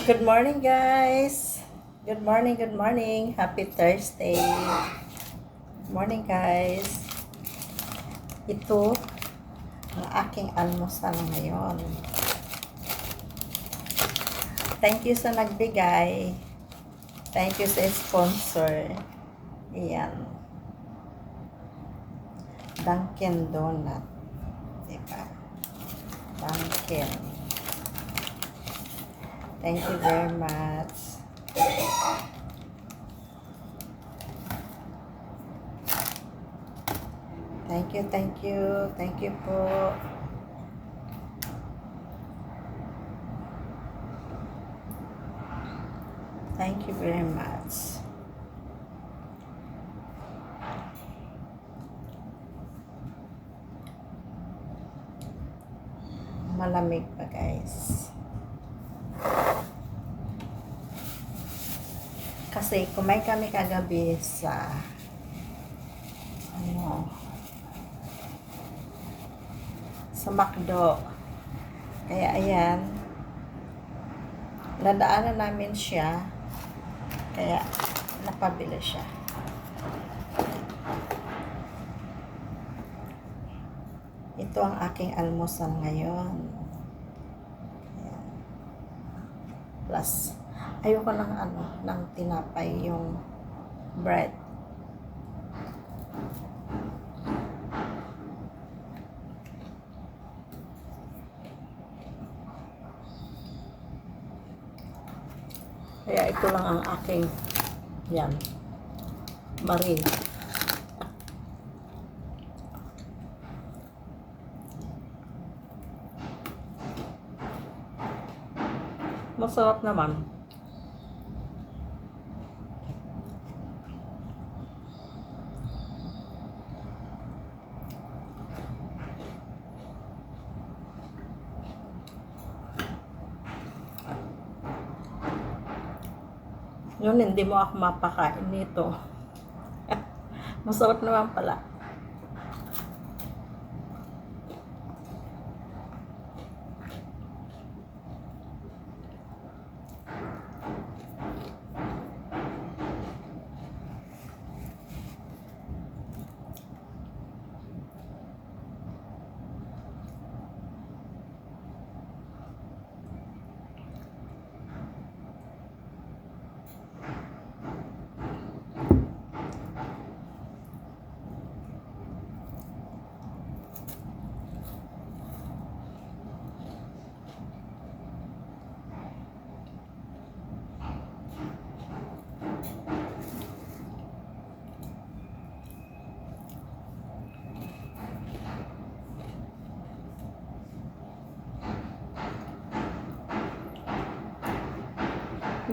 Good morning, guys. Good morning, good morning. Happy Thursday. Good morning, guys. Ito ang aking almusal ngayon. Thank you sa nagbigay. Thank you sa sponsor. Ayan. Dunkin Donut. Diba? Dunkin. Thank you very much. Thank you, thank you. Thank you po. Thank you very much. Malamig pa, guys. Kasi kumain kami kagabi sa sa McDo. Kaya ayan, nadaanan namin siya. Kaya napabili siya. Ito ang aking almusal ngayon. Ayan. Plus, ayoko ng tinapay, yung bread. Kaya ito lang ang aking, yan, marin. Masarap naman. Yun, hindi mo ako mapakain nito. Masarap naman pala.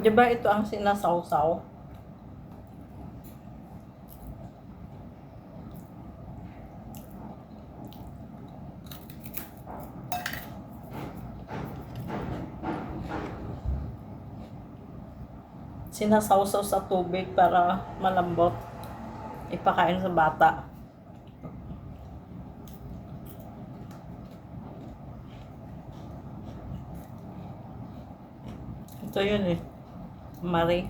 Diba ito ang sinasawsaw? Sinasawsaw sa tubig para malambot. Ipakain sa bata. Ito yun eh. Marie.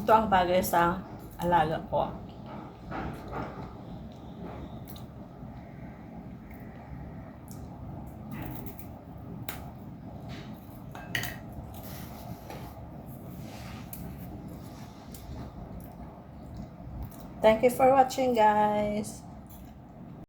Ito ang bagay sa alaga ko. Thank you for watching, guys.